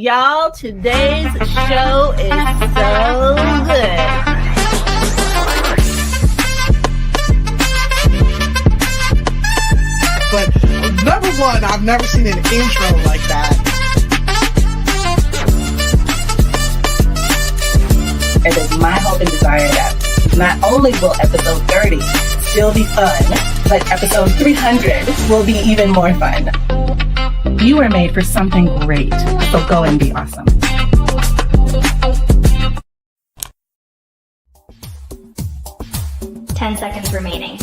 Y'all, today's show is so good. But number one, I've never seen an intro like that. It is my hope and desire that not only will episode 30 still be fun, but episode 300 will be even more fun. You were made for something great, so go and be awesome. Ten seconds remaining.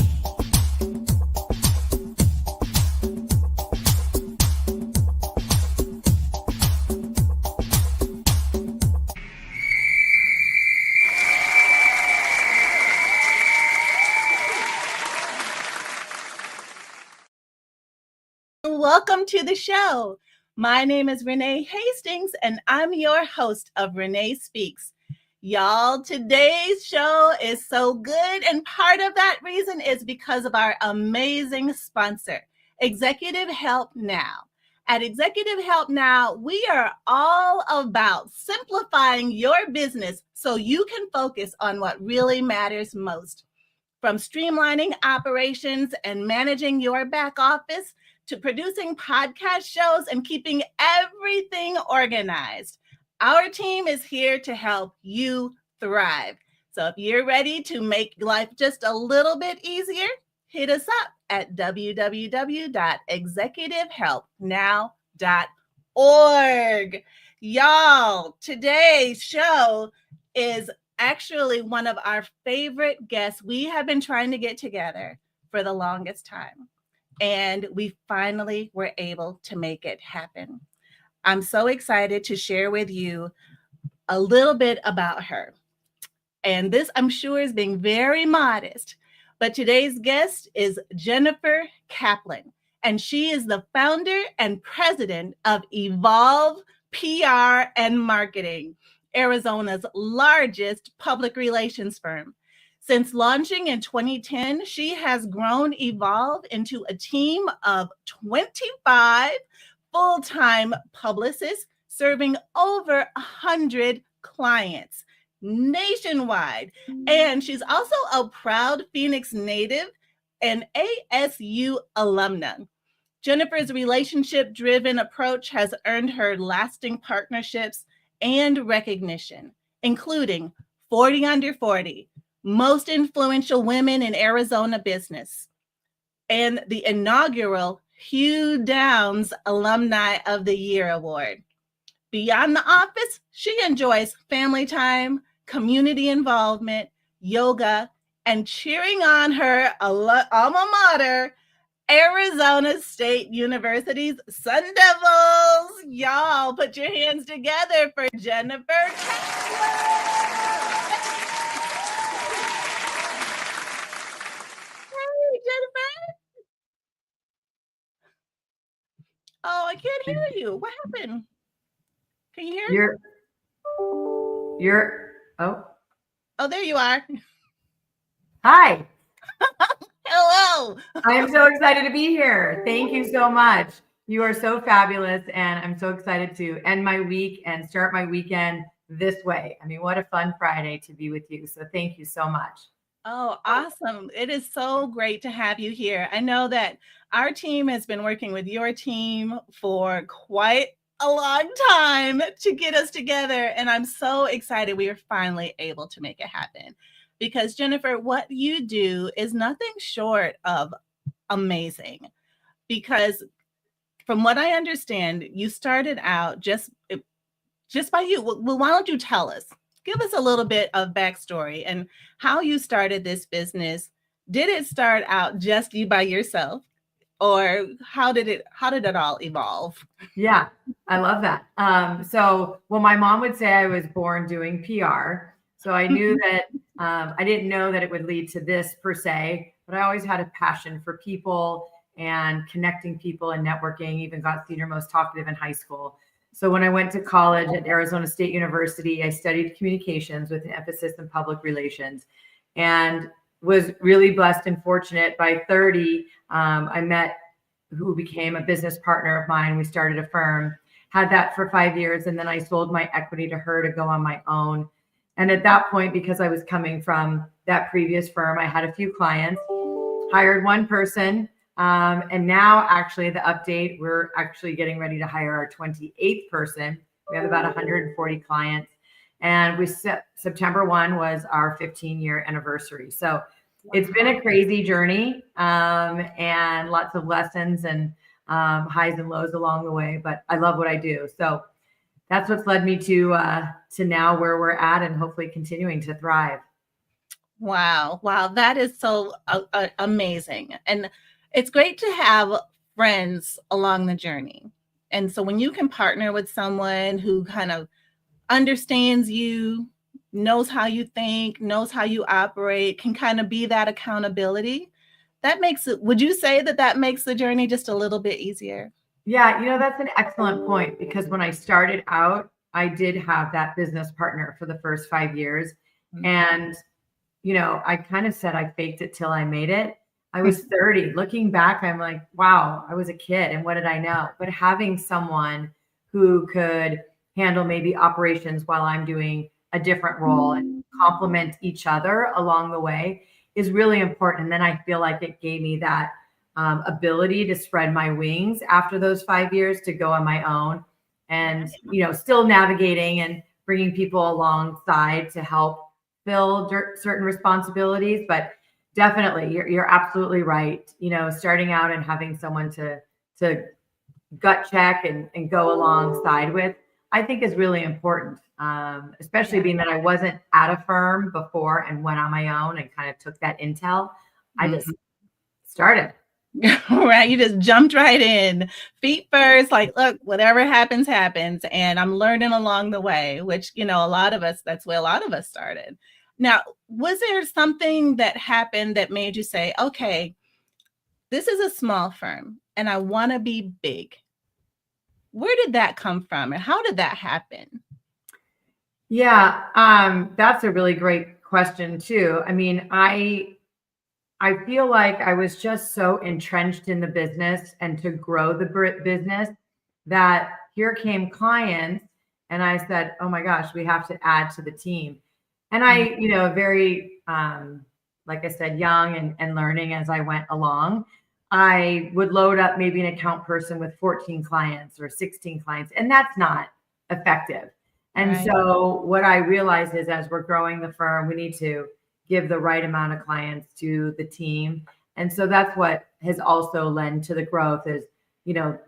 Welcome to the show. My name is Renee Hastings, and I'm your host of Renee Speaks. Y'all, today's show is so good, and part of that reason is because of our amazing sponsor, Executive Help Now. At Executive Help Now, we are all about simplifying your business so you can focus on what really matters most. From streamlining operations and managing your back office, to producing podcast shows and keeping everything organized. Our team is here to help you thrive. So if you're ready to make life just a little bit easier, hit us up at www.executivehelpnow.org. Y'all, today's show is actually one of our favorite guests. We have been trying to get together for the longest time, and we finally were able to make it happen. I'm so excited to share with you a little bit about her. And this, I'm sure, is being very modest, but today's guest is Jennifer Kaplan, and she is the founder and president of Evolve PR and Marketing, Arizona's largest public relations firm. Since launching in 2010, she has grown Evolve into a team of 25 full-time publicists serving over 100 clients nationwide. And she's also a proud Phoenix native and ASU alumna. Jennifer's relationship-driven approach has earned her lasting partnerships and recognition, including 40 Under 40, Most Influential Women in Arizona Business, and the inaugural Hugh Downs Alumni of the Year Award. Beyond the office, she enjoys family time, community involvement, yoga, and cheering on her alma mater, Arizona State University's Sun Devils. Y'all, put your hands together for Jennifer Kaplan. Jennifer? Oh, I can't hear you. What happened? Can you hear me? Oh, there you are. Hi. Hello. I'm so excited to be here. Thank you so much. You are so fabulous, and I'm so excited to end my week and start my weekend this way. I mean, what a fun Friday to be with you. So thank you so much. Oh, awesome. It is so great to have you here. I know that our team has been working with your team for quite a long time to get us together. And I'm so excited we are finally able to make it happen. Because Jennifer, what you do is nothing short of amazing. Because from what I understand, you started out just by you. Well, why don't you tell us? Give us a little bit of backstory and how you started this business. Did it start out just you by yourself, or how did it all evolve? Yeah, I love that. Well, my mom would say I was born doing PR. So I knew that I didn't know that it would lead to this per se, but I always had a passion for people and connecting people and networking, even got senior most talkative in high school. So when I went to college at Arizona State University, I studied communications with an emphasis in public relations, and was really blessed and fortunate. By 30, I met who became a business partner of mine. We started a firm, had that for 5 years. And then I sold my equity to her to go on my own. And at that point, because I was coming from that previous firm, I had a few clients, hired one person. And now actually the update, we're actually getting ready to hire our 28th person. We have about 140 clients. And September 1 was our 15-year anniversary. So it's been a crazy journey, and lots of lessons and highs and lows along the way, but I love what I do. So that's what's led me to now where we're at and hopefully continuing to thrive. Wow. Wow. That is so amazing. And it's great to have friends along the journey. And so when you can partner with someone who kind of understands you, knows how you think, knows how you operate, can kind of be that accountability, that makes it, would you say that that makes the journey just a little bit easier? Yeah, that's an excellent point, because when I started out, I did have that business partner for the first 5 years. And, I kind of said I faked it till I made it. I was 30. Looking back, I'm like, wow, I was a kid and what did I know? But having someone who could handle maybe operations while I'm doing a different role and complement each other along the way is really important. And then I feel like it gave me that ability to spread my wings after those 5 years to go on my own and, still navigating and bringing people alongside to help fill certain responsibilities. But definitely, you're absolutely right. Starting out and having someone to gut check and go alongside with, I think is really important, especially being that I wasn't at a firm before and went on my own and kind of took that intel. I just started. Right. You just jumped right in, feet first, like, look, whatever happens, happens. And I'm learning along the way, which, a lot of us, that's where a lot of us started. Now, was there something that happened that made you say, okay, this is a small firm and I want to be big? Where did that come from and how did that happen? Yeah, that's a really great question too. I mean, I feel like I was just so entrenched in the business and to grow the business that here came clients and I said, oh my gosh, we have to add to the team. And I, very, like I said, young and learning as I went along, I would load up maybe an account person with 14 clients or 16 clients, and that's not effective. And Right. so what I realized is as we're growing the firm, we need to give the right amount of clients to the team. And so that's what has also led to the growth is,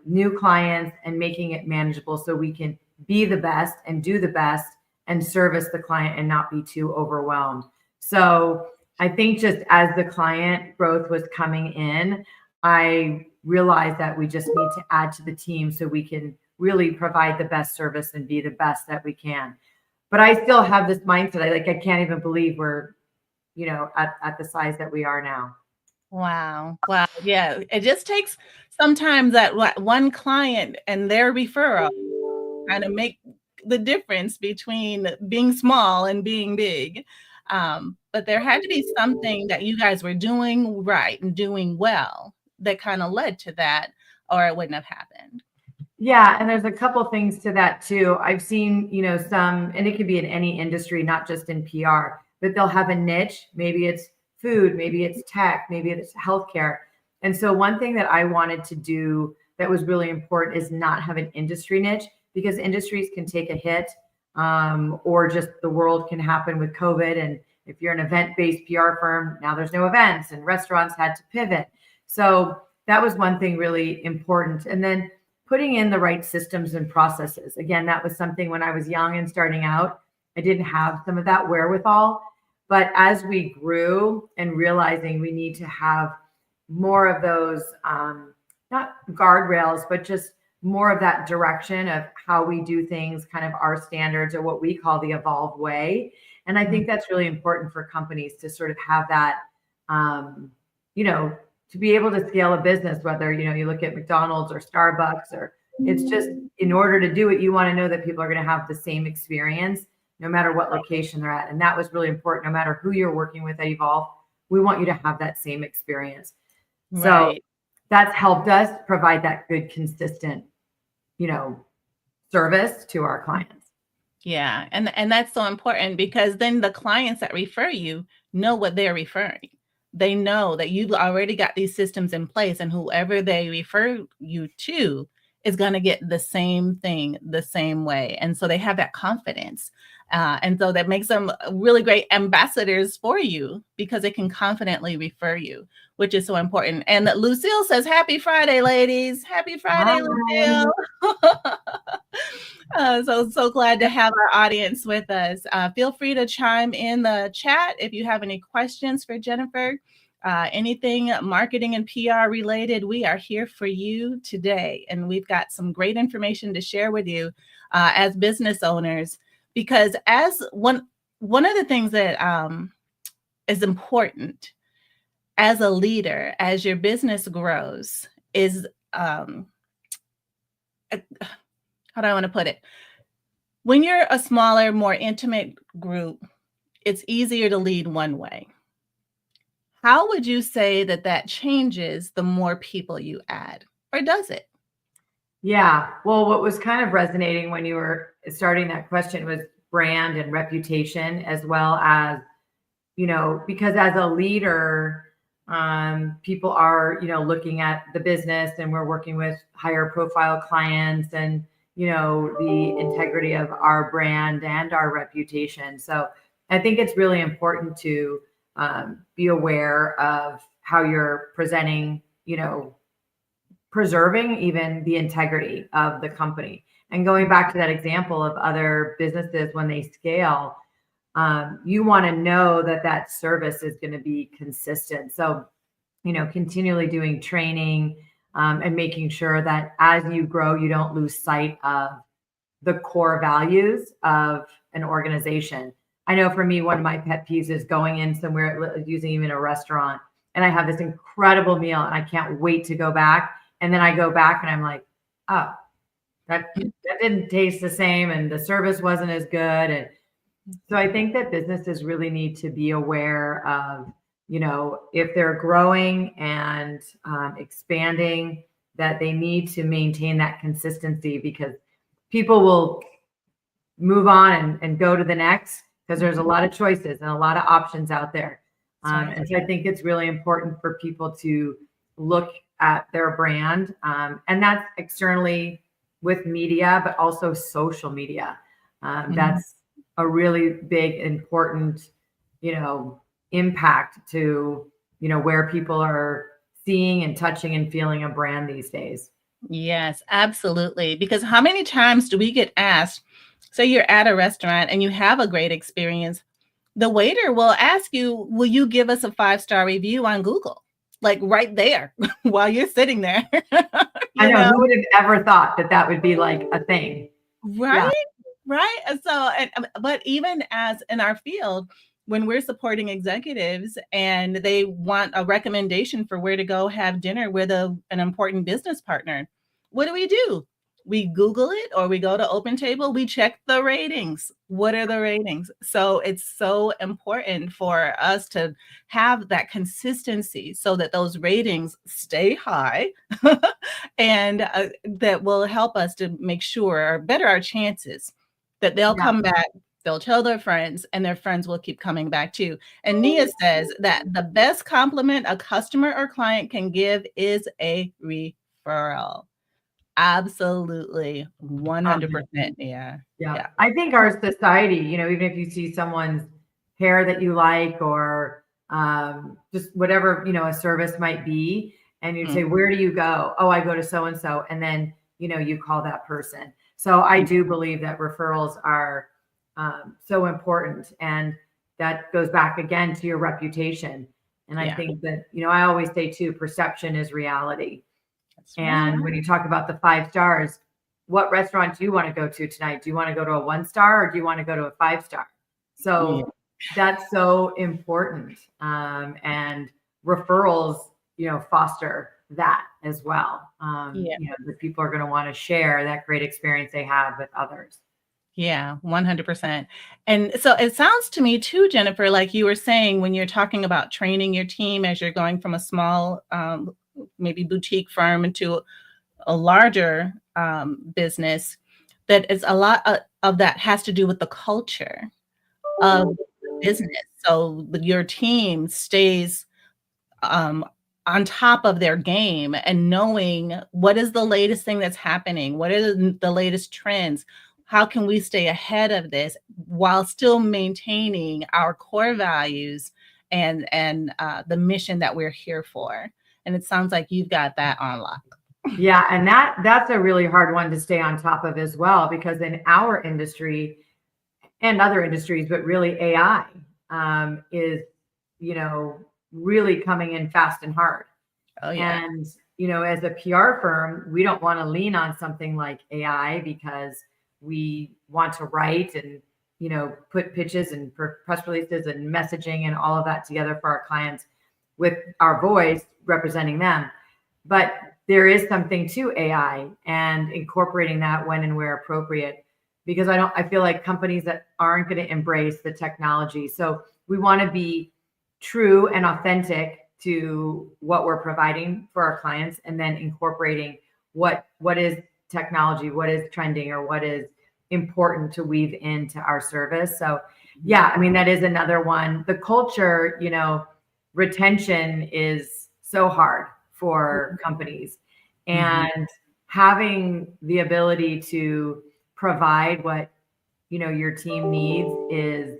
new clients and making it manageable so we can be the best and do the best and service the client and not be too overwhelmed. So I think just as the client growth was coming in, I realized that we just need to add to the team so we can really provide the best service and be the best that we can. But I still have this mindset. I can't even believe we're, at the size that we are now. Wow. Wow. Yeah. It just takes sometimes that one client and their referral kind of make the difference between being small and being big. But there had to be something that you guys were doing right and doing well that kind of led to that, or it wouldn't have happened. Yeah, and there's a couple things to that too. I've seen, some, and it could be in any industry, not just in PR, but they'll have a niche. Maybe it's food, maybe it's tech, maybe it's healthcare. And so one thing that I wanted to do that was really important is not have an industry niche, because industries can take a hit, or just the world can happen with COVID. And if you're an event-based PR firm, now there's no events and restaurants had to pivot. So that was one thing really important. And then putting in the right systems and processes. Again, that was something when I was young and starting out, I didn't have some of that wherewithal. But as we grew and realizing we need to have more of those, not guardrails, but just more of that direction of how we do things, kind of our standards or what we call the evolved way. And I think that's really important for companies to sort of have that, to be able to scale a business, whether, you look at McDonald's or Starbucks, or it's just in order to do it, you want to know that people are going to have the same experience no matter what location they're at. And that was really important. No matter who you're working with at Evolve, we want you to have that same experience. Right. So that's helped us provide that good, consistent, service to our clients. Yeah. And that's so important, because then the clients that refer you know what they're referring. They know that you've already got these systems in place, and whoever they refer you to is going to get the same thing the same way. And so they have that confidence. And so that makes them really great ambassadors for you, because they can confidently refer you, which is so important. And Lucille says, Happy Friday, ladies. Happy Friday, Hi. Lucille. So glad to have our audience with us. Feel free to chime in the chat if you have any questions for Jennifer. Anything marketing and PR related, we are here for you today. And we've got some great information to share with you as business owners, because as one of the things that is important as a leader, as your business grows, is how do I want to put it? When you're a smaller, more intimate group, it's easier to lead one way. How would you say that changes the more people you add, or does it? Yeah. Well, what was kind of resonating when you were starting that question was brand and reputation, as well as, because as a leader, people are, looking at the business, and we're working with higher profile clients, and, the integrity of our brand and our reputation. So I think it's really important to be aware of how you're presenting, preserving even the integrity of the company. And going back to that example of other businesses when they scale, you want to know that service is going to be consistent. So, continually doing training and making sure that as you grow, you don't lose sight of the core values of an organization. I know for me, one of my pet peeves is going in somewhere, using even a restaurant, and I have this incredible meal and I can't wait to go back. And then I go back and I'm like, oh, that didn't taste the same, and the service wasn't as good. And so I think that businesses really need to be aware of, if they're growing and expanding, that they need to maintain that consistency, because people will move on and go to the next, because there's a lot of choices and a lot of options out there. And so I think it's really important for people to look at their brand, and that's externally with media, but also social media. That's a really big, important, impact to, where people are seeing and touching and feeling a brand these days. Yes, absolutely. Because how many times do we get asked, say you're at a restaurant and you have a great experience, the waiter will ask you, will you give us a 5-star review on Google? Like right there while you're sitting there. I know. Who would have ever thought that would be like a thing? Right. Yeah. Right. So, but even as in our field, when we're supporting executives and they want a recommendation for where to go have dinner with an important business partner, what do? We Google it, or we go to OpenTable, we check the ratings. What are the ratings? So it's so important for us to have that consistency so that those ratings stay high and that will help us to make sure, or better our chances that they'll come back, they'll tell their friends, and their friends will keep coming back too. And Nia says that the best compliment a customer or client can give is a referral. Absolutely. 100%. Yeah. I think our society, even if you see someone's hair that you like, or just whatever, a service might be, and you say, where do you go? Oh, I go to so-and-so. And then, you call that person. So I do believe that referrals are so important. And that goes back again to your reputation. And I think that, I always say too, perception is reality. And when you talk about the 5 stars, what restaurant do you want to go to tonight? Do you want to go to a 1-star, or do you want to go to a 5-star? So that's so important. And referrals, foster that as well. The people are going to want to share that great experience they have with others. Yeah, 100%. And so it sounds to me too, Jennifer, like you were saying, when you're talking about training your team as you're going from a small, maybe boutique firm into a larger business, that is a lot of that has to do with the culture of the business. So your team stays um, on top of their game and knowing what is the latest thing that's happening, what are the latest trends, how can we stay ahead of this while still maintaining our core values and the mission that we're here for. And it sounds like you've got that on lock. Yeah, and that's a really hard one to stay on top of as well, because in our industry and other industries, but really AI is, really coming in fast and hard. Oh yeah. And, as a PR firm, we don't want to lean on something like AI because we want to write and, put pitches and press releases and messaging and all of that together for our clients with our voice representing them. But there is something to AI and incorporating that when and where appropriate, because I feel like companies that aren't going to embrace the technology. So we want to be true and authentic to what we're providing for our clients, and then incorporating what is technology, what is trending, or what is important to weave into our service. So yeah, I mean, that is another one. The culture, retention is so hard for companies, and having the ability to provide what your team needs is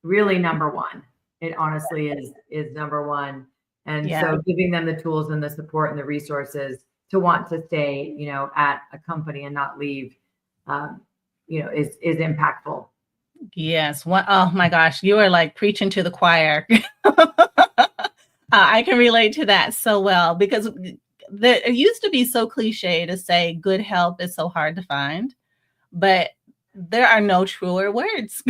really number one. It honestly is number one. And Yeah. so giving them the tools and the support and the resources to want to stay at a company and not leave is impactful. Yes. Oh my gosh, you are like preaching to the choir. I can relate to that so well, because it used to be so cliche to say good help is so hard to find, but there are no truer words.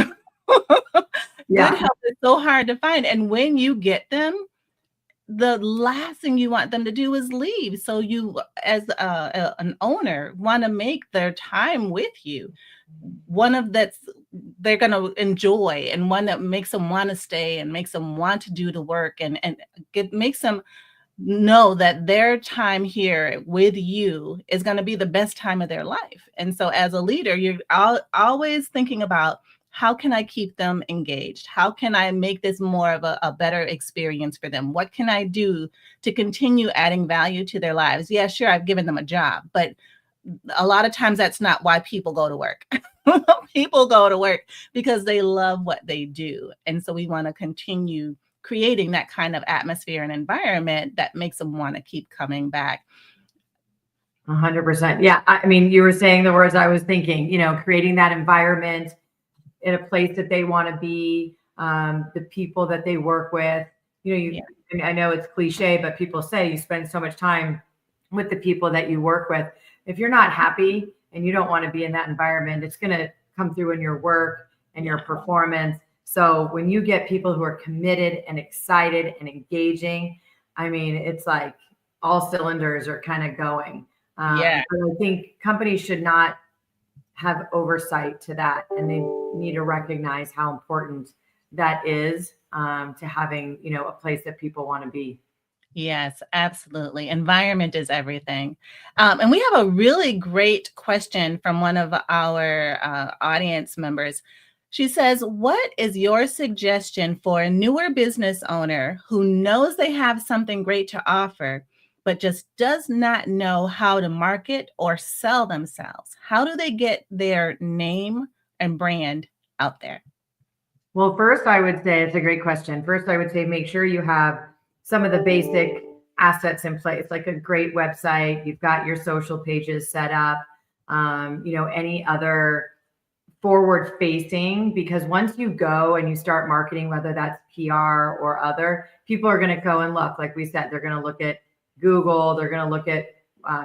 Yeah. Good help is so hard to find. And when you get them, the last thing you want them to do is leave. So you, as an owner, want to make their time with you one of that's they're going to enjoy, and one that makes them want to stay and makes them want to do the work, and makes them know that their time here with you is going to be the best time of their life. And so as a leader, you're always thinking about, how can I keep them engaged? How can I make this more of a better experience for them? What can I do to continue adding value to their lives? Yeah, sure, I've given them a job, but a lot of times that's not why people go to work. People go to work because they love what they do. And so we want to continue creating that kind of atmosphere and environment that makes them want to keep coming back. 100%. Yeah. I mean, you were saying the words I was thinking, creating that environment in a place that they want to be, the people that they work with, I know it's cliche, but people say you spend so much time with the people that you work with. If you're not happy and you don't want to be in that environment, it's going to come through in your work and your performance. So when you get people who are committed and excited and engaging, I mean, it's like all cylinders are kind of going. But I think companies should not have oversight to that, and they need to recognize how important that is to having, a place that people want to be. Yes, absolutely. Environment is everything. And we have a really great question from one of our audience members. She says, what is your suggestion for a newer business owner who knows they have something great to offer, but just does not know how to market or sell themselves? How do they get their name and brand out there? Well, first, I would say it's a great question. First, I would say make sure you have some of the basic assets in place, like a great website. You've got your social pages set up, any other forward facing, because once you go and you start marketing, whether that's PR or other, people are going to go and look, like we said, they're going to look at Google, they're going to look at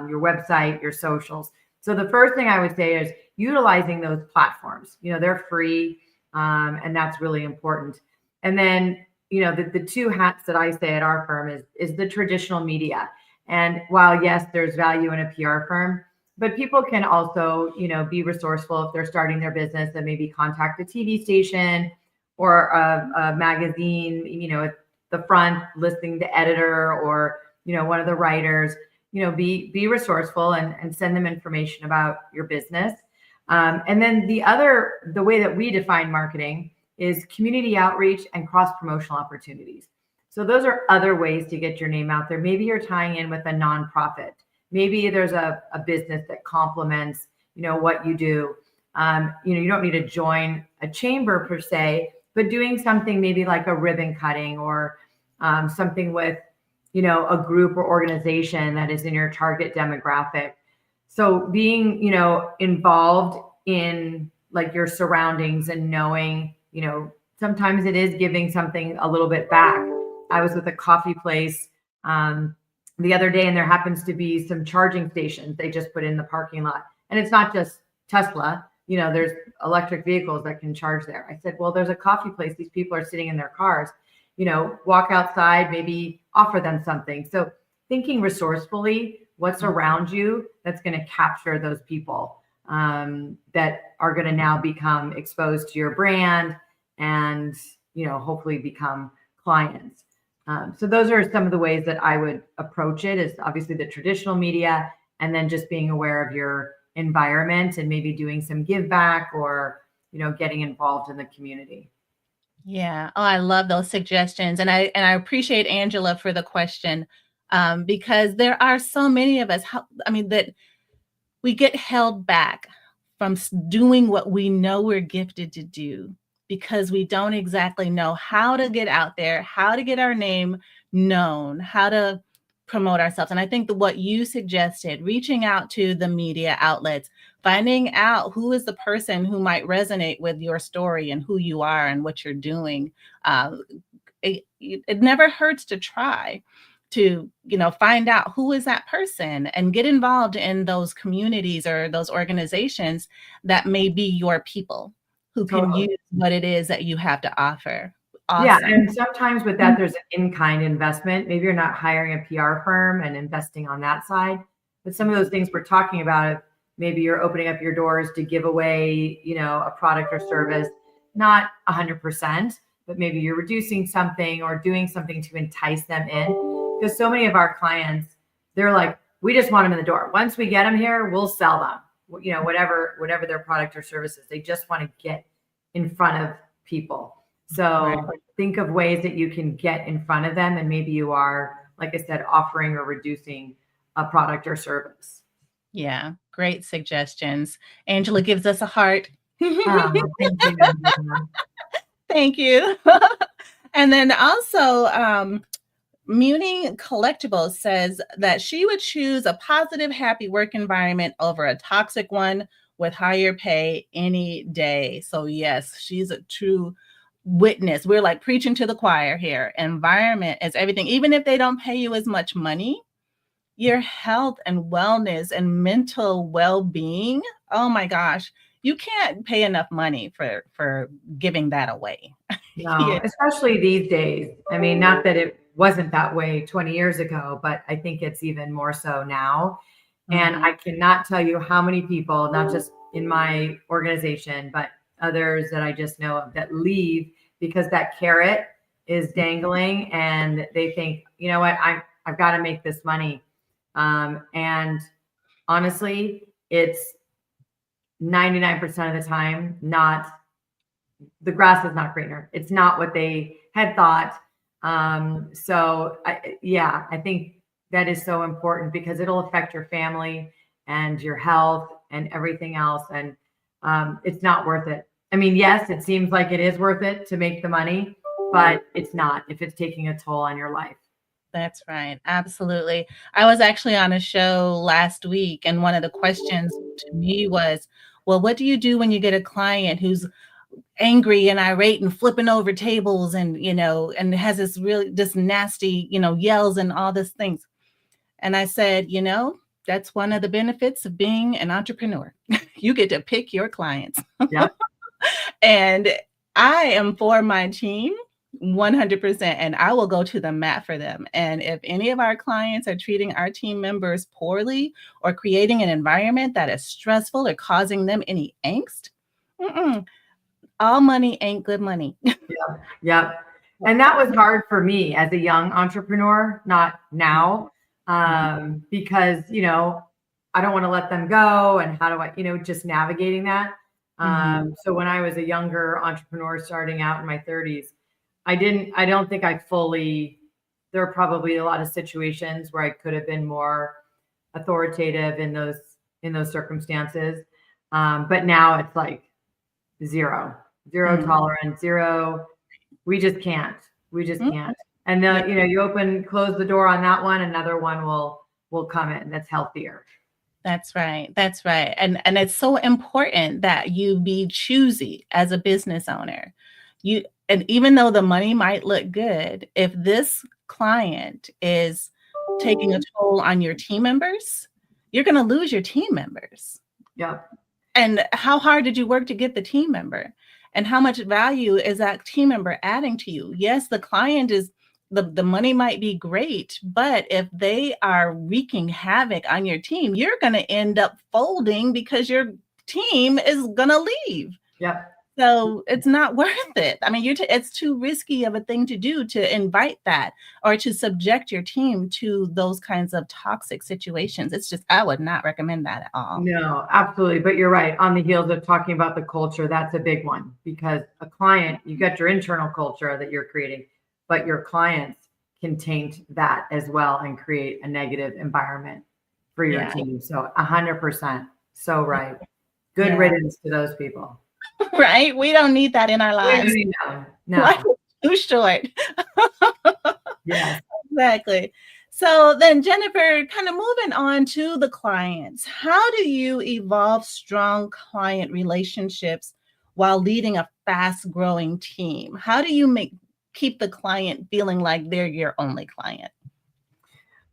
your website, your socials. So the first thing I would say is utilizing those platforms. They're free, and that's really important. And then, the two hats that I say at our firm is the traditional media. And while, yes, there's value in a PR firm, but people can also, be resourceful if they're starting their business and maybe contact a TV station or a magazine, at the front listing the editor or, one of the writers. be resourceful and send them information about your business. And then the way that we define marketing is community outreach and cross promotional opportunities. So those are other ways to get your name out there. Maybe you're tying in with a nonprofit. Maybe there's a business that complements, what you do. You don't need to join a chamber per se, but doing something maybe like a ribbon cutting or something with, a group or organization that is in your target demographic. So being, involved in like your surroundings and knowing, sometimes it is giving something a little bit back. I was with a coffee place the other day, and there happens to be some charging stations they just put in the parking lot. And it's not just Tesla, there's electric vehicles that can charge there. I said, well, there's a coffee place. These people are sitting in their cars, walk outside, maybe offer them something. So thinking resourcefully, what's around you that's going to capture those people that are going to now become exposed to your brand and, hopefully become clients. So those are some of the ways that I would approach it, is obviously the traditional media, and then just being aware of your environment and maybe doing some give back or, getting involved in the community. Yeah. Oh, I love those suggestions. And I appreciate Angela for the question, because there are so many of us, that we get held back from doing what we know we're gifted to do because we don't exactly know how to get out there, how to get our name known, how to promote ourselves. And I think that what you suggested, reaching out to the media outlets, finding out who is the person who might resonate with your story and who you are and what you're doing. It never hurts to try to, find out who is that person and get involved in those communities or those organizations that may be your people who can use what it is that you have to offer. Awesome. Yeah. And sometimes with that, there's an in-kind investment. Maybe you're not hiring a PR firm and investing on that side, but some of those things we're talking about, maybe you're opening up your doors to give away, a product or service, not 100%, but maybe you're reducing something or doing something to entice them in. Because so many of our clients, they're like, we just want them in the door. Once we get them here, we'll sell them, whatever their product or service is. They just want to get in front of people. So think of ways that you can get in front of them. And maybe you are, like I said, offering or reducing a product or service. Yeah. Great suggestions. Angela gives us a heart. Thank you. Thank you. And then also, Muning Collectibles says that she would choose a positive, happy work environment over a toxic one with higher pay any day. So yes, she's a true witness. We're like preaching to the choir here. Environment is everything. Even if they don't pay you as much money, your health and wellness and mental well-being, oh my gosh, you can't pay enough money for giving that away. No, Yeah. especially these days. I mean, not that it wasn't that way 20 years ago, but I think it's even more so now. And I cannot tell you how many people, not just in my organization, but others that I just know of, that leave because that carrot is dangling and they think, you know what, I've got to make this money. And honestly, it's 99% of the time, the grass is not greener. It's not what they had thought. So I think that is so important because it'll affect your family and your health and everything else. And it's not worth it. I mean, yes, it seems like it is worth it to make the money, but it's not if it's taking a toll on your life. That's right. Absolutely. I was actually on a show last week, and one of the questions to me was, well, what do you do when you get a client who's angry and irate and flipping over tables and, and has this nasty, yells and all these things? And I said, that's one of the benefits of being an entrepreneur. You get to pick your clients. Yep. And I am for my team 100%, and I will go to the mat for them. And if any of our clients are treating our team members poorly or creating an environment that is stressful or causing them any angst, all money ain't good money. Yep. And that was hard for me as a young entrepreneur, not now. because, I don't want to let them go. And how do I, just navigating that. So when I was a younger entrepreneur starting out in my 30s, I don't think there are probably a lot of situations where I could have been more authoritative in those circumstances. But now it's like zero tolerance, zero. We just can't. And then, you close the door on that one, another one will come in that's healthier. That's right. That's right. And it's so important that you be choosy as a business owner. And even though the money might look good, if this client is taking a toll on your team members, you're going to lose your team members. Yeah. And how hard did you work to get the team member? And how much value is that team member adding to you? Yes, the client is the money might be great, but if they are wreaking havoc on your team, you're going to end up folding because your team is going to leave. Yeah. So it's not worth it. I mean, it's too risky of a thing to do, to invite that or to subject your team to those kinds of toxic situations. It's just, I would not recommend that at all. No, absolutely. But you're right. On the heels of talking about the culture, that's a big one, because a client, you got your internal culture that you're creating, but your clients can taint that as well and create a negative environment for your team. So 100%. So right. Good riddance to those people. Right? We don't need that in our lives. No. Life is too short. Yeah. Exactly. So then, Jennifer, kind of moving on to the clients, how do you evolve strong client relationships while leading a fast-growing team? How do you keep the client feeling like they're your only client?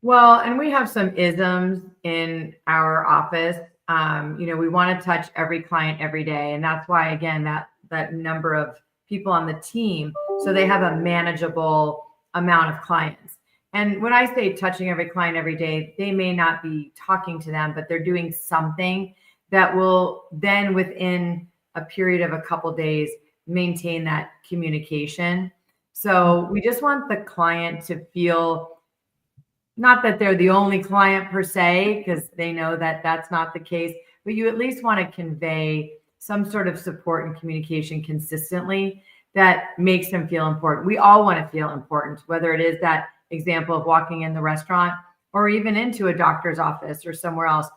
Well, and we have some isms in our office. We want to touch every client every day. And that's why, again, that number of people on the team, so they have a manageable amount of clients. And when I say touching every client every day, they may not be talking to them, but they're doing something that will then, within a period of a couple of days, maintain that communication. So we just want the client to feel, not that they're the only client per se, because they know that that's not the case, but you at least want to convey some sort of support and communication consistently that makes them feel important. We all want to feel important, whether it is that example of walking in the restaurant or even into a doctor's office or somewhere else.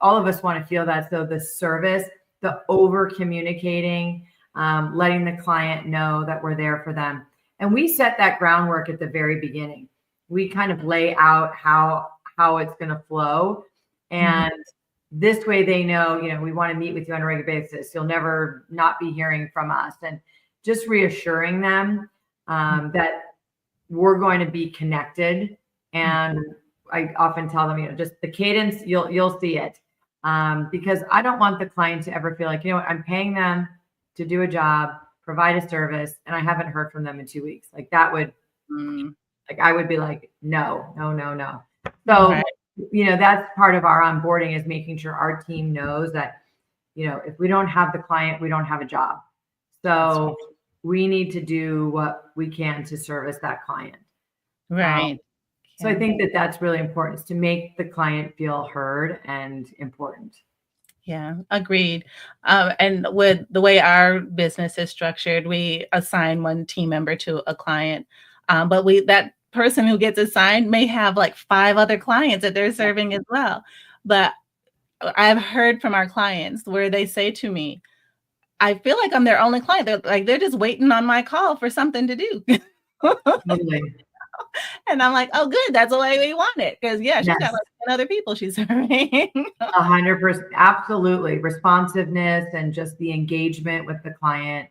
All of us want to feel that. So the service, the over communicating, letting the client know that we're there for them. And we set that groundwork at the very beginning. We kind of lay out how it's going to flow. And this way they know, we want to meet with you on a regular basis. You'll never not be hearing from us. And just reassuring them that we're going to be connected. And I often tell them, just the cadence, you'll see it. Because I don't want the client to ever feel like, I'm paying them to do a job, provide a service, and I haven't heard from them in 2 weeks. Like that would, I would be like, no. So, that's part of our onboarding, is making sure our team knows that, if we don't have the client, we don't have a job. So we need to do what we can to service that client. Right. So I think that's really important, is to make the client feel heard and important. Yeah, agreed. And with the way our business is structured, we assign one team member to a client. But that person who gets assigned may have like 5 other clients that they're serving as well. But I've heard from our clients where they say to me, I feel like I'm their only client. They're just waiting on my call for something to do. And I'm like, oh, good. That's the way we want it. Because she's got like 10 other people she's serving. 100%. Absolutely. Responsiveness and just the engagement with the client.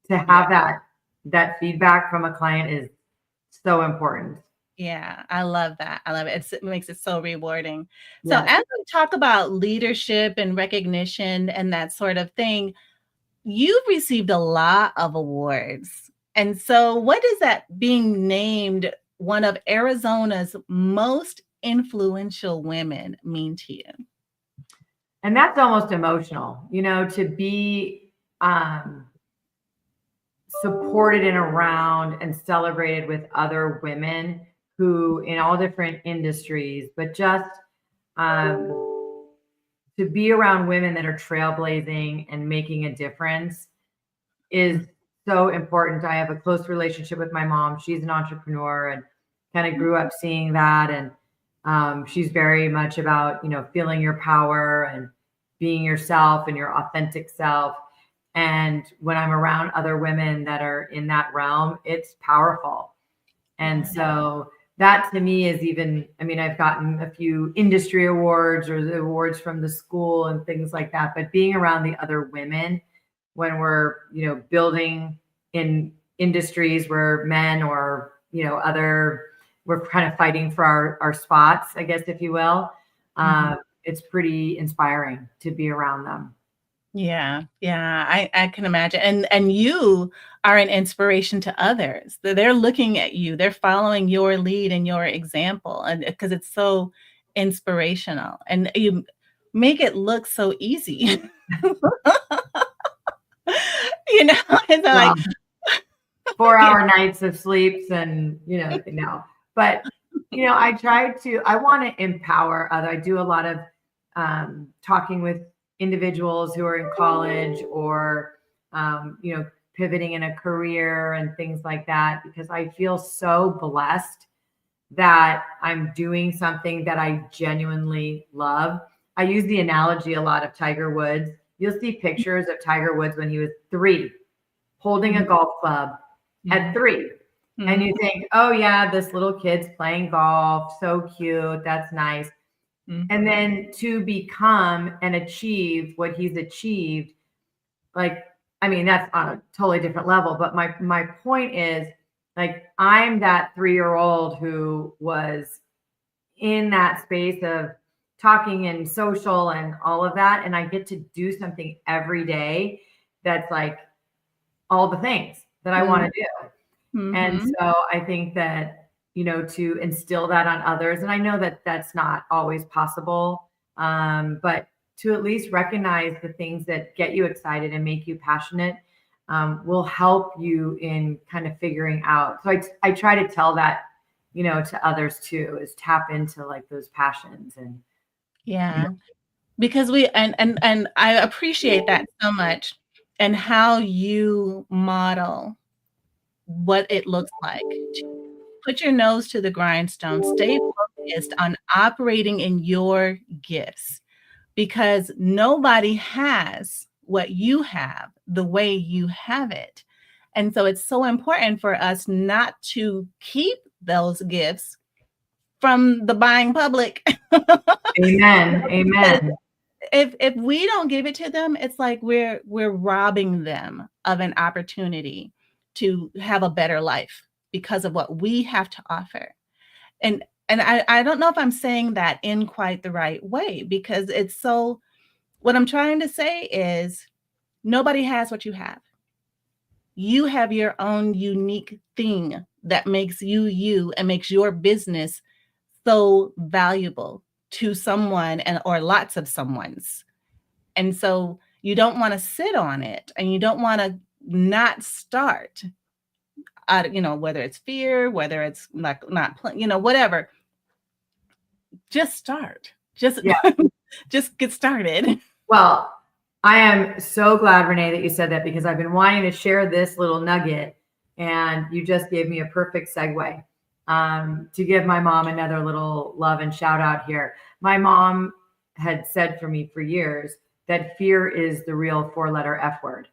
To have that feedback from a client is so important. Yeah, I love that. I love it. It makes it so rewarding. So as we talk about leadership and recognition and that sort of thing, you've received a lot of awards. And so what is that being named one of Arizona's most influential women mean to you? And that's almost emotional, to be supported and around and celebrated with other women who in all different industries, but just to be around women that are trailblazing and making a difference is so important. I have a close relationship with my mom. She's an entrepreneur and kind of grew up seeing that. And she's very much about, feeling your power and being yourself and your authentic self. And when I'm around other women that are in that realm, it's powerful. And so that to me is I've gotten a few industry awards or the awards from the school and things like that, but being around the other women when we're, building in industries where men or, we're kind of fighting for our spots, I guess, if you will. It's pretty inspiring to be around them. Yeah, I can imagine. And you are an inspiration to others. They're looking at you. They're following your lead and your example, and because it's so inspirational, and you make it look so easy. It's like 4-hour nights of sleeps and, but, I want to empower others. I do a lot of talking with individuals who are in college or, pivoting in a career and things like that, because I feel so blessed that I'm doing something that I genuinely love. I use the analogy a lot of Tiger Woods. You'll see pictures of Tiger Woods when he was 3, holding a golf club at 3. And you think, oh yeah, this little kid's playing golf. So cute. That's nice. And then to become and achieve what he's achieved, that's on a totally different level. But my point is, I'm that 3-year-old who was in that space of talking and social and all of that. And I get to do something every day that's like all the things that I want to do. And so I think that, to instill that on others, and I know that that's not always possible, but to at least recognize the things that get you excited and make you passionate will help you in kind of figuring out. So I try to tell that, to others too, is tap into those passions. And because and I appreciate that so much, and how you model what it looks like to put your nose to the grindstone, stay focused on operating in your gifts, because nobody has what you have the way you have it. And so it's so important for us not to keep those gifts from the buying public. Amen. If we don't give it to them, it's like we're robbing them of an opportunity to have a better life because of what we have to offer. And I don't know if I'm saying that in quite the right way, because it's so, what I'm trying to say is nobody has what you have. You have your own unique thing that makes you you and makes your business so valuable to someone or lots of someone's. And so you don't want to sit on it, and you don't want to not start. Whether it's fear, whether it's not whatever. Just start. Just get started. Well, I am so glad, Renee, that you said that, because I've been wanting to share this little nugget, and you just gave me a perfect segue to give my mom another little love and shout out here. My mom had said for me for years that fear is the real 4-letter F word.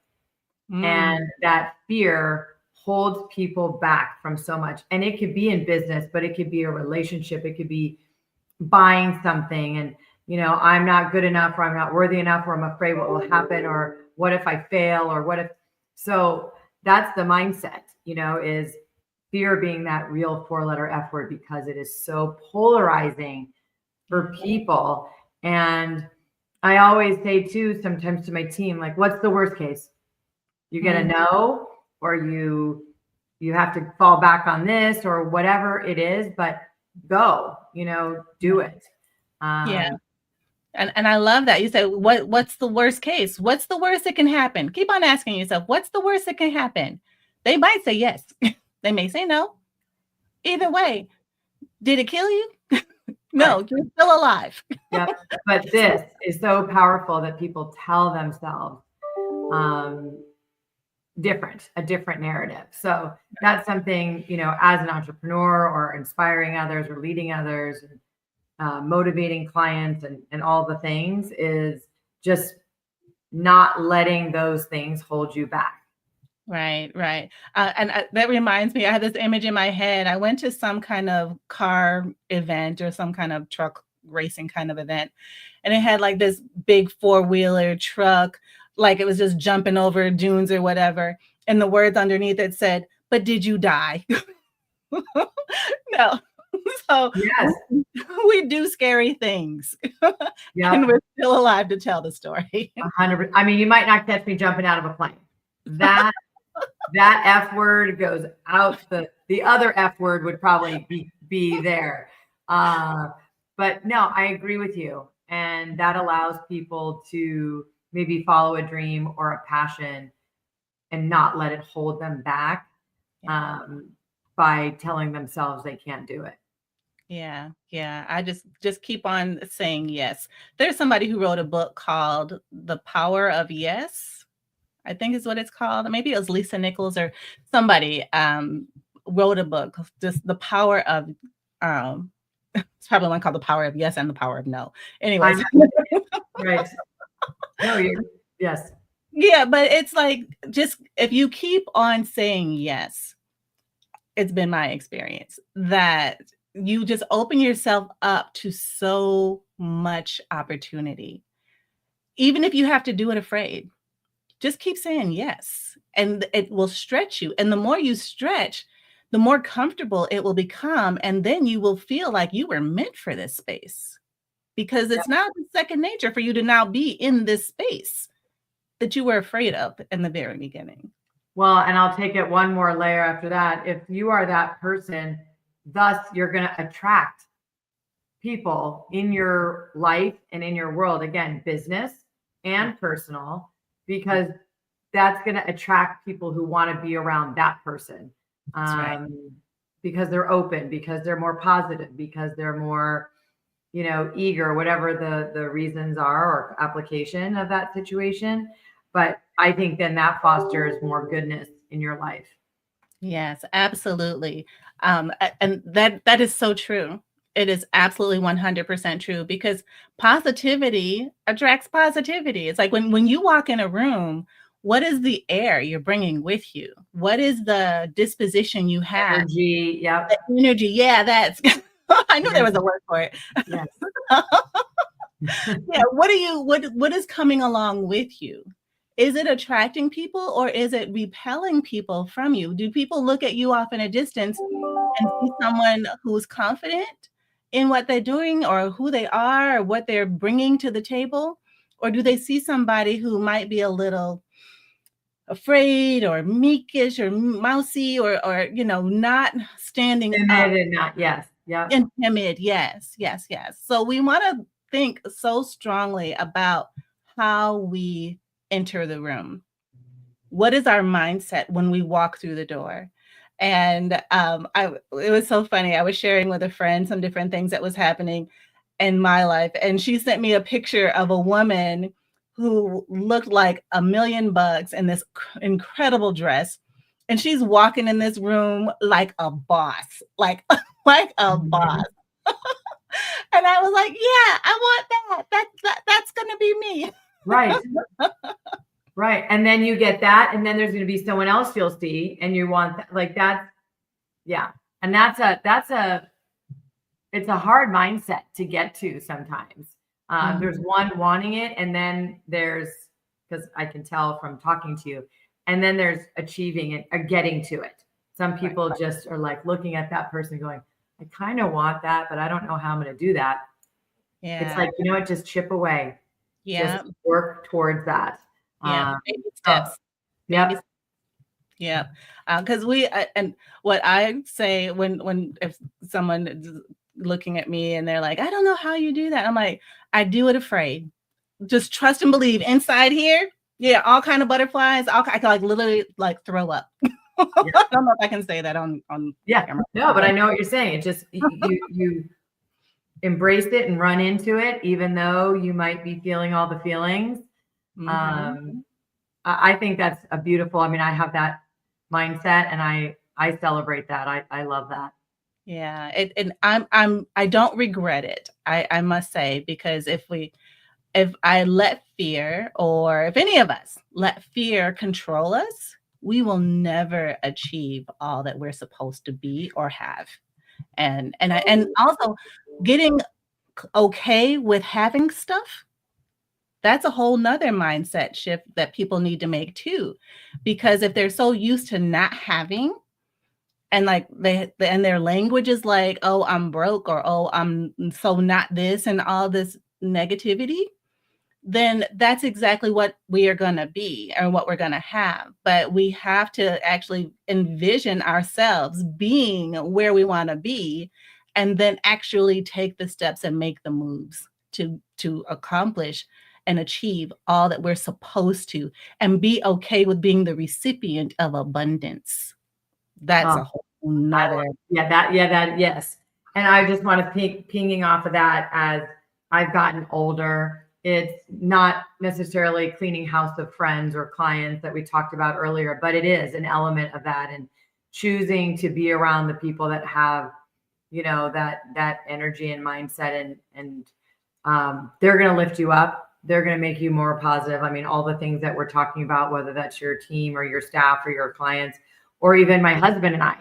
And that fear holds people back from so much. And it could be in business, but it could be a relationship. It could be buying something and, I'm not good enough, or I'm not worthy enough, or I'm afraid what will happen, or what if I fail, or what if. So that's the mindset, is fear being that real 4-letter F word, because it is so polarizing for people. And I always say too, sometimes to my team, what's the worst case? You get a no, or you have to fall back on this, or whatever it is, but go, do it. And I love that. You said, what's the worst case? What's the worst that can happen? Keep on asking yourself, what's the worst that can happen? They might say yes. They may say no. Either way, Did it kill you? Right. No, you're still alive. Yep. But this is so powerful that people tell themselves um, a different narrative. So that's something, as an entrepreneur or inspiring others or leading others, motivating clients and all the things is just not letting those things hold you back. Right, right. And that reminds me, I have this image in my head. I went to some kind of car event or some kind of truck racing kind of event, and it had like this big four-wheeler truck, like it was just jumping over dunes or whatever. And the words underneath it said, "But did you die?" No. So Yes. we do scary things, Yeah. and we're still alive to tell the story. 100%. I mean, you might not catch me jumping out of a plane. That F word goes out. The other F word would probably be there. But no, I agree with you. And that allows people to maybe follow a dream or a passion and not let it hold them back by telling themselves they can't do it. Yeah, yeah. I just keep on saying yes. There's somebody who wrote a book called The Power of Yes, I think is what it's called. Maybe it was Lisa Nichols or somebody wrote a book, just the power of it's probably one called The Power of Yes and The Power of No. Anyways. Right. No, yes. Yeah, but it's like, just if you keep on saying yes, it's been my experience that you just open yourself up to so much opportunity. Even if you have to do it afraid, just keep saying yes, and it will stretch you. And the more you stretch, the more comfortable it will become. And then you will feel like you were meant for this space, because it's now second nature for you to now be in this space that you were afraid of in the very beginning. Well, and I'll take it one more layer after that. If you are that person, thus you're going to attract people in your life and in your world, again, business and personal, because that's going to attract people who want to be around that person. Right. Because they're open, because they're more positive, because they're more, eager, whatever the reasons are or application of that situation. But I think then that fosters more goodness in your life. Yes, absolutely. And that is so true. It is absolutely 100% true, because positivity attracts positivity. It's like when you walk in a room, what is the air you're bringing with you? What is the disposition you have? Energy, yep. The energy, yeah, that's I knew there was a word for it. Yes. Yeah, what is coming along with you? Is it attracting people, or is it repelling people from you? Do people look at you off in a distance and see someone who's confident in what they're doing or who they are or what they're bringing to the table? Or do they see somebody who might be a little afraid or meekish or mousy or not standing up? Not, yes. Yep. And timid, yes, yes, yes. So we want to think so strongly about how we enter the room. What is our mindset when we walk through the door? And it was so funny. I was sharing with a friend some different things that was happening in my life, and she sent me a picture of a woman who looked like $1,000,000 in this incredible dress, and she's walking in this room like a boss, like a boss. And I was like, yeah, I want that. That's gonna be me. Right. Right. And then you get that, and then there's going to be someone else you'll see, and you want that. Yeah. And it's a hard mindset to get to sometimes. There's one wanting it, and then there's, because I can tell from talking to you, and then there's achieving it or getting to it. Some people just are like looking at that person going, I kind of want that, but I don't know how I'm going to do that. Yeah. It's like, just chip away. Yeah. Just work towards that. Yeah. Baby steps. Yeah. Yeah. Because and what I say when if someone is looking at me and they're like, I don't know how you do that. I'm like, I do it afraid. Just trust and believe. Inside here, yeah, all kind of butterflies. I can literally throw up. I don't know if I can say that on camera. No, but I know what you're saying. It just you embrace it and run into it, even though you might be feeling all the feelings. I think that's a beautiful. I mean, I have that mindset, and I celebrate that. I love that. Yeah, and I don't regret it. I must say, because if I let fear, or if any of us let fear control us, we will never achieve all that we're supposed to be or have. And also getting okay with having stuff, that's a whole nother mindset shift that people need to make too. Because if they're so used to not having, and like and their language is like, oh, I'm broke, or oh, I'm so not this, and all this negativity, then that's exactly what we are going to be and what we're going to have. But we have to actually envision ourselves being where we want to be, and then actually take the steps and make the moves to accomplish and achieve all that we're supposed to, and be okay with being the recipient of abundance. That's a whole nother. Yes. And I just want to pinging off of that, as I've gotten older. It's not necessarily cleaning house of friends or clients that we talked about earlier, but it is an element of that, and choosing to be around the people that have, that energy and mindset, and they're going to lift you up. They're going to make you more positive. I mean, all the things that we're talking about, whether that's your team or your staff or your clients, or even my husband and I,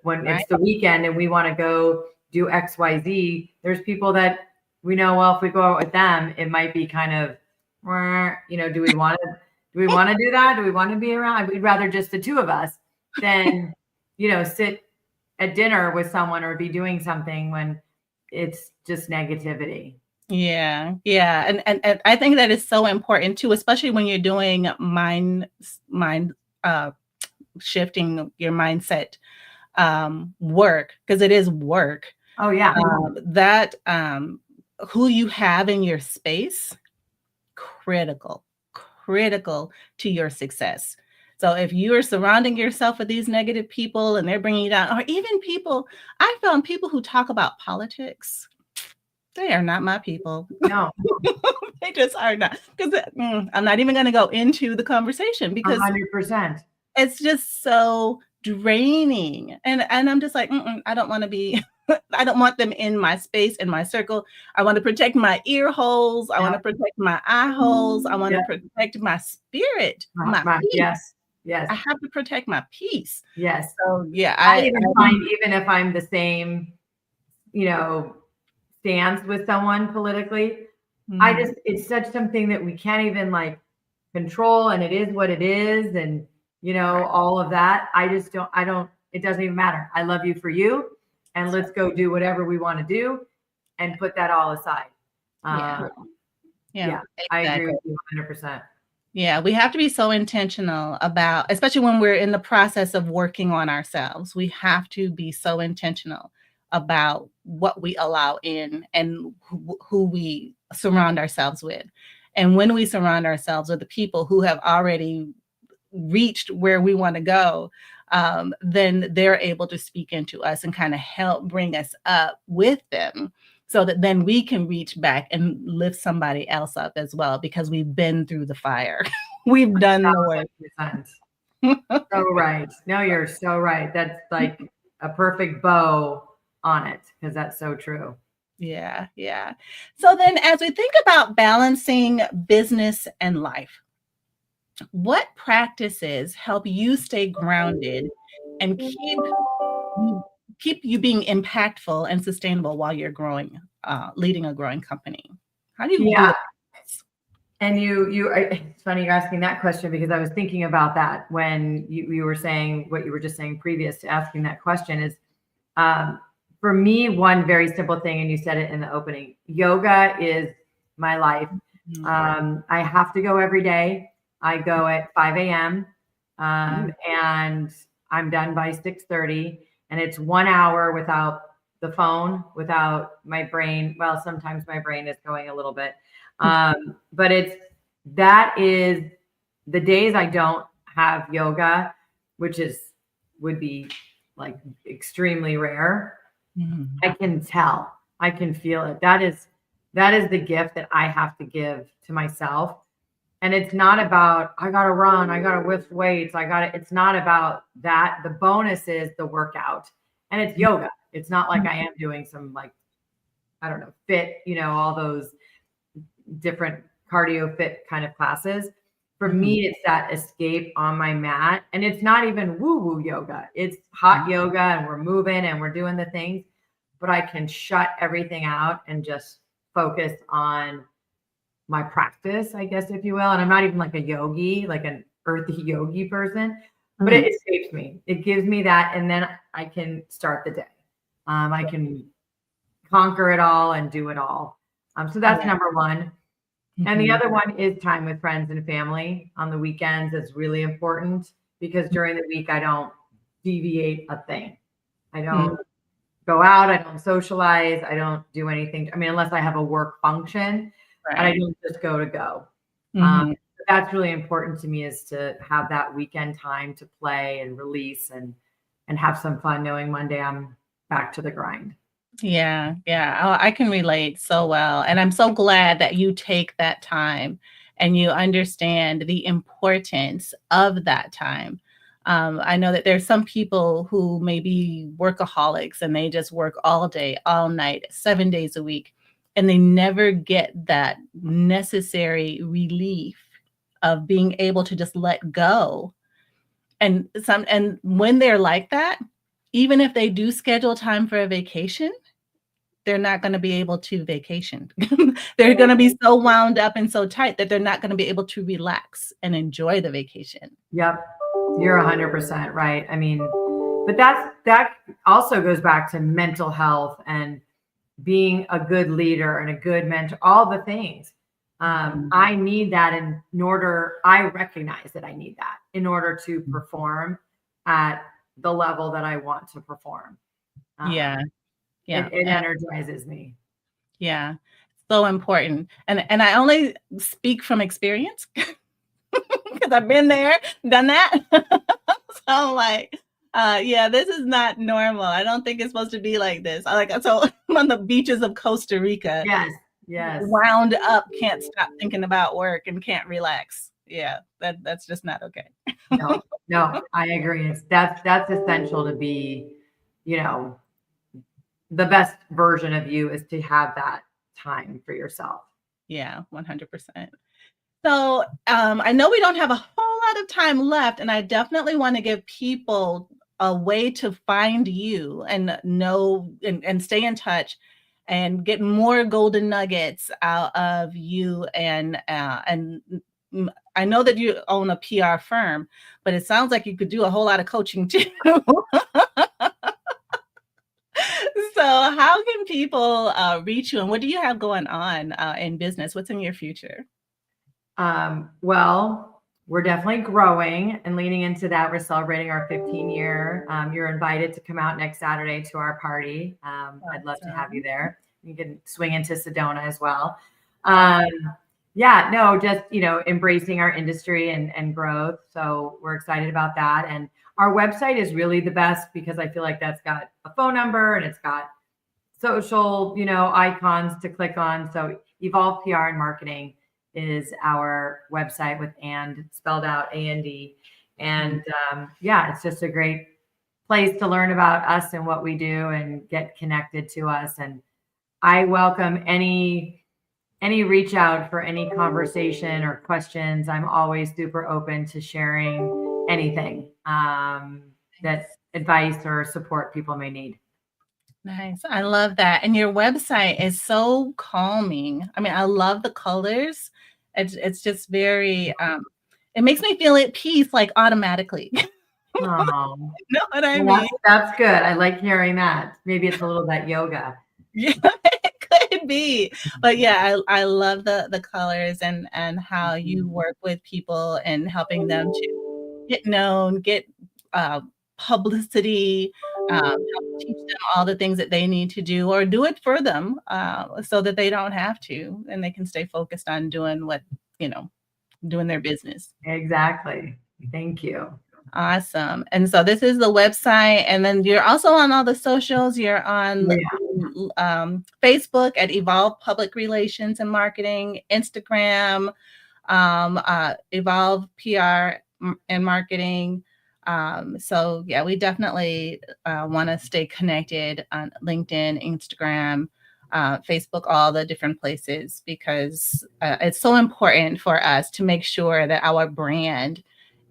when it's the weekend and we want to go do XYZ, there's people that we know, well, if we go out with them, it might be kind of, do we want to do that? Do we want to be around? We'd rather just the two of us than, sit at dinner with someone or be doing something when it's just negativity. Yeah. And I think that is so important too, especially when you're doing mind shifting your mindset work, because it is work. Oh yeah. That who you have in your space, critical to your success. So if you are surrounding yourself with these negative people and they're bringing you down, or even people, I found people who talk about politics, they are not my people. No. They just are not. Because I'm not even going to go into the conversation, because 100%. It's just so draining. And I'm just like, I don't want to be, I don't want them in my space, in my circle. I want to protect my ear holes. I want to protect my eye holes. I want to protect my spirit, my peace. Yes. I have to protect my peace. Yes. So yeah, I even find, even if I'm the same, stance with someone politically, it's such something that we can't even control, and it is what it is. And, all of that. It doesn't even matter. I love you for you, and let's go do whatever we want to do and put that all aside. Exactly. I agree with you 100%. Yeah, we have to be so intentional about, especially when we're in the process of working on ourselves, we have to be so intentional about what we allow in, and who we surround ourselves with. And when we surround ourselves with the people who have already reached where we want to go, then they're able to speak into us and kind of help bring us up with them, so that then we can reach back and lift somebody else up as well, because we've been through the fire. We've done the work. So right. No, you're so right. That's like a perfect bow on it, because that's so true. Yeah. So then, as we think about balancing business and life, what practices help you stay grounded and keep you being impactful and sustainable while you're growing, leading a growing company? How do you do that? And it's funny you're asking that question, because I was thinking about that when you were saying what you were just saying previous to asking that question. Is for me, one very simple thing, and you said it in the opening, yoga is my life. I have to go every day. I go at 5 a.m. And I'm done by 6:30, and it's 1 hour without the phone, without my brain. Well, sometimes my brain is going a little bit, but that is the days I don't have yoga, which is would be like extremely rare. Mhm. I can tell. I can feel it. That is the gift that I have to give to myself. And it's not about I gotta run, I gotta lift weights, it's not about that. The bonus is the workout. And it's yoga. It's not like I am doing some like, I don't know, fit, all those different cardio fit kind of classes. For me, it's that escape on my mat. And it's not even woo-woo yoga. It's hot yoga and we're moving and we're doing the things, but I can shut everything out and just focus on my practice, I guess, if you will. And I'm not even like a yogi, like an earthy yogi person, but it escapes me. It gives me that. And then I can start the day. I can conquer it all and do it all. So that's number one. And the other one is time with friends and family on the weekends. It's really important because during the week, I don't deviate a thing. I don't go out. I don't socialize. I don't do anything. I mean, unless I have a work function, and I don't just go to go. That's really important to me, is to have that weekend time to play and release and have some fun, knowing Monday I'm back to the grind. Yeah. Oh, I can relate so well. And I'm so glad that you take that time and you understand the importance of that time. I know that there's some people who may be workaholics and they just work all day, all night, 7 days a week, and they never get that necessary relief of being able to just let go. And when they're like that, even if they do schedule time for a vacation, they're not going to be able to vacation. They're going to be so wound up and so tight that they're not going to be able to relax and enjoy the vacation. Yep. You're 100% right. I mean, but that also goes back to mental health and being a good leader and a good mentor, all the things. I need that in order, I recognize that I need that in order to perform at the level that I want to perform. Yeah. It energizes me. Yeah. So important. And I only speak from experience because I've been there, done that. So I'm like, this is not normal. I don't think it's supposed to be like this. So I'm on the beaches of Costa Rica. Yes. Wound up, can't stop thinking about work and can't relax. Yeah, that's just not okay. No, I agree. That's essential to be, the best version of you is to have that time for yourself. Yeah, 100%. So I know we don't have a whole lot of time left, and I definitely want to give people a way to find you and know and stay in touch and get more golden nuggets out of you. And I know that you own a PR firm, but it sounds like you could do a whole lot of coaching too. So how can people reach you, and what do you have going on in business? What's in your future? Well, we're definitely growing and leaning into that. We're celebrating our 15-year. You're invited to come out next Saturday to our party. I'd love to have you there. You can swing into Sedona as well. Just, embracing our industry and growth. So we're excited about that. And our website is really the best because I feel like that's got a phone number and it's got social, icons to click on. So Evolve PR and Marketing is our website with and spelled out AND. And it's just a great place to learn about us and what we do and get connected to us. And I welcome any reach out for any conversation or questions. I'm always super open to sharing anything that's advice or support people may need. Nice. I love that. And your website is so calming. I mean, I love the colors. It's just very, it makes me feel at peace, like automatically. Oh, You know what I mean? That's good. I like hearing that. Maybe it's a little bit yoga. Yeah, it could be. But yeah, I love the colors and how you work with people and helping them to get known, get publicity, help teach them all the things that they need to do or do it for them so that they don't have to and they can stay focused on doing doing their business. Exactly. Thank you. Awesome. And so this is the website, and then you're also on all the socials. You're on Facebook at Evolve Public Relations and Marketing, Instagram, Evolve PR and Marketing. So yeah, we definitely want to stay connected on LinkedIn, Instagram, Facebook, all the different places, because it's so important for us to make sure that our brand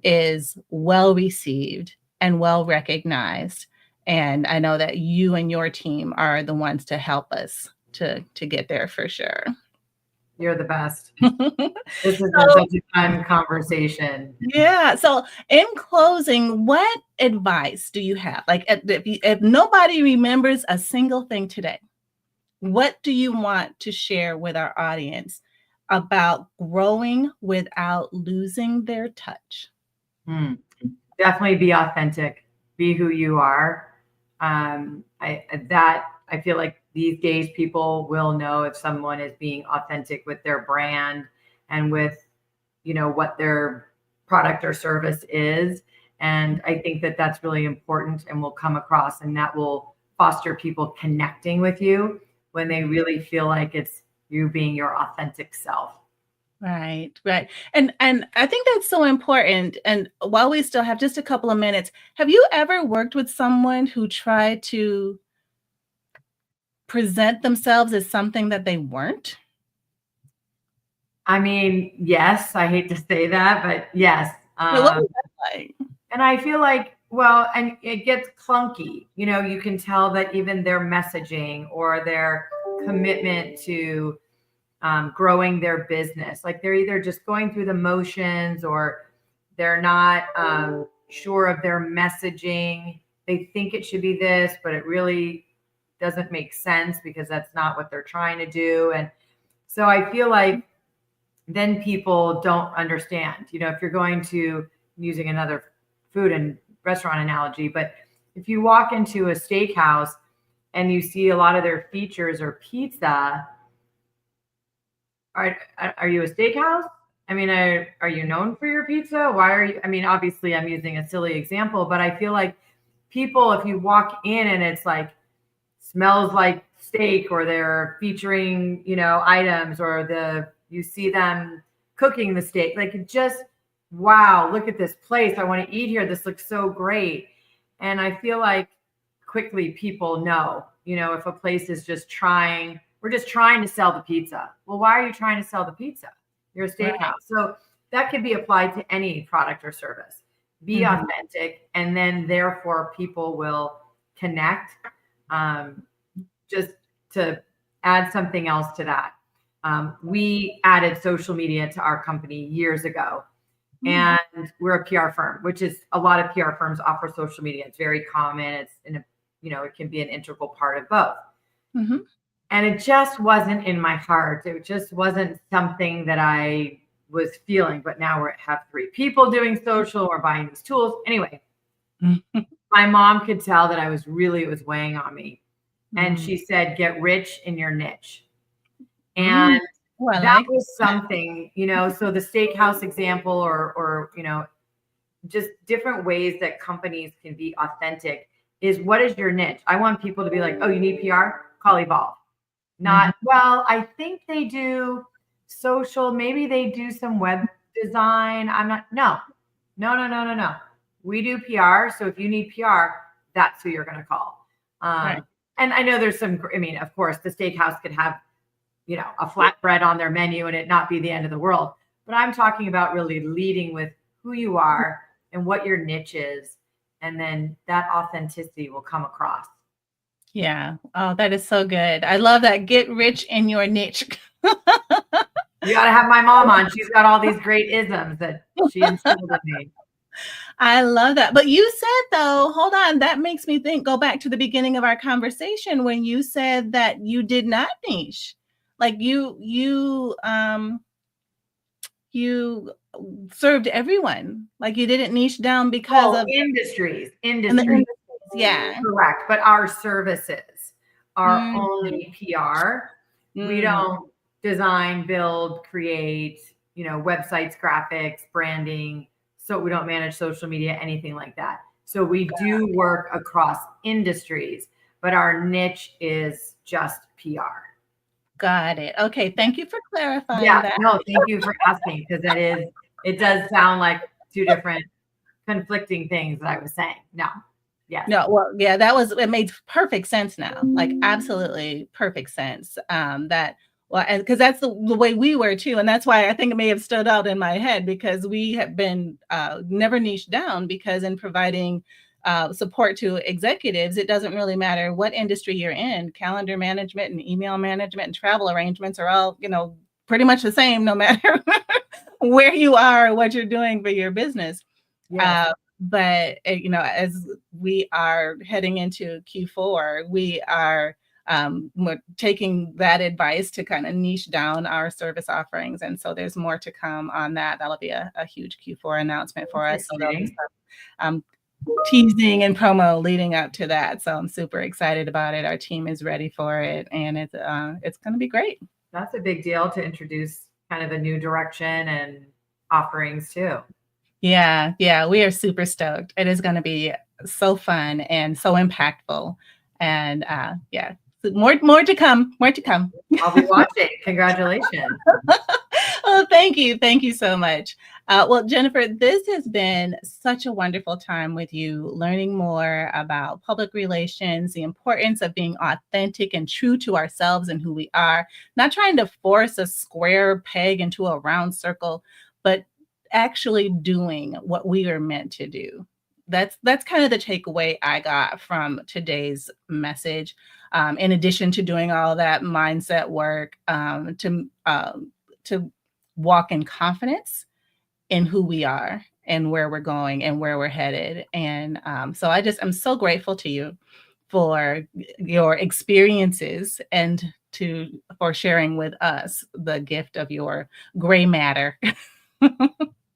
is well received and well recognized. And I know that you and your team are the ones to help us to get there for sure. You're the best. This has been such a fun conversation. Yeah. So in closing, what advice do you have? Like if nobody remembers a single thing today, what do you want to share with our audience about growing without losing their touch? Definitely be authentic, be who you are. I feel like these days people will know if someone is being authentic with their brand and with, what their product or service is. And I think that that's really important and will come across, and that will foster people connecting with you when they really feel like it's you being your authentic self. Right. And I think that's so important. And while we still have just a couple of minutes, have you ever worked with someone who tried to present themselves as something that they weren't? I mean, yes, I hate to say that, but yes. What was that like? And I feel like, well, and it gets clunky. You can tell that even their messaging or their commitment to growing their business, like they're either just going through the motions or they're not sure of their messaging. They think it should be this, but it really doesn't make sense because that's not what they're trying to do. And so I feel like then people don't understand, if you're going to, using another food and restaurant analogy, but if you walk into a steakhouse and you see a lot of their features or pizza, are you a steakhouse? I mean, are you known for your pizza? Why are you? I mean, obviously I'm using a silly example, but I feel like people, if you walk in and it's like, smells like steak, or they're featuring, items, or you see them cooking the steak, like just, wow, look at this place. I want to eat here. This looks so great. And I feel like quickly people know, if a place is we're just trying to sell the pizza. Well, why are you trying to sell the pizza? You're a steakhouse. Right. So that could be applied to any product or service. Be authentic, and then therefore people will connect. Just to add something else to that, we added social media to our company years ago, and we're a PR firm, which is a lot of PR firms offer social media. It's very common. It's it can be an integral part of both. And it just wasn't in my heart. It just wasn't something that I was feeling. But now we have 3 people doing social. We're buying these tools. Anyway, my mom could tell that it was weighing on me. And she said, get rich in your niche. And that was something, so the steakhouse example or just different ways that companies can be authentic is, what is your niche? I want people to be like, oh, you need PR? Call Evolve. Not, well, I think they do social. Maybe they do some web design. No. We do PR. So if you need PR, that's who you're going to call. Right. And I know there's of course, the steakhouse could have, a flatbread on their menu and it not be the end of the world. But I'm talking about really leading with who you are and what your niche is. And then that authenticity will come across. Yeah. Oh, that is so good. I love that. Get rich in your niche. You got to have my mom on. She's got all these great isms that she instilled in me. I love that. But you said, though, hold on, that makes me go back to the beginning of our conversation when you said that you did not niche. Like you served everyone. Like you didn't niche down because of industries. Yeah. Correct. But our services are only PR. We don't design, build, create, websites, graphics, branding, So we don't manage social media, anything like that. So we do work across industries, but our niche is just PR. Got it. Okay. Thank you for clarifying Yeah, that. no, thank you for asking, because it does sound like two different conflicting things that I was saying. No, yes. No, well, yeah, it made perfect sense now. Like absolutely perfect sense. And because that's the way we were too. And that's why I think it may have stood out in my head, because we have been never niched down, because in providing support to executives, it doesn't really matter what industry you're in. Calendar management and email management and travel arrangements are all, pretty much the same, no matter where you are or what you're doing for your business. Yes. But as we are heading into Q4, we are we're taking that advice to kind of niche down our service offerings, and so there's more to come on that. That'll be a huge Q4 announcement for us. So there'll be some teasing and promo leading up to that. So I'm super excited about it. Our team is ready for it, and it's going to be great. That's a big deal to introduce kind of a new direction and offerings too. Yeah, we are super stoked. It is going to be so fun and so impactful. And so more to come. More to come. I'll be watching. Congratulations. Oh, thank you. Thank you so much. Well, Jennifer, this has been such a wonderful time with you, learning more about public relations, the importance of being authentic and true to ourselves and who we are, not trying to force a square peg into a round circle, but actually doing what we are meant to do. That's kind of the takeaway I got from today's message. In addition to doing all that mindset work, to walk in confidence in who we are and where we're going and where we're headed. And so I'm so grateful to you for your experiences and for sharing with us the gift of your gray matter.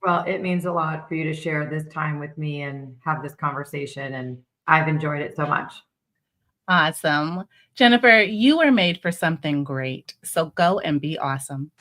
Well, it means a lot for you to share this time with me and have this conversation, and I've enjoyed it so much. Awesome. Jennifer, you were made for something great. So go and be awesome.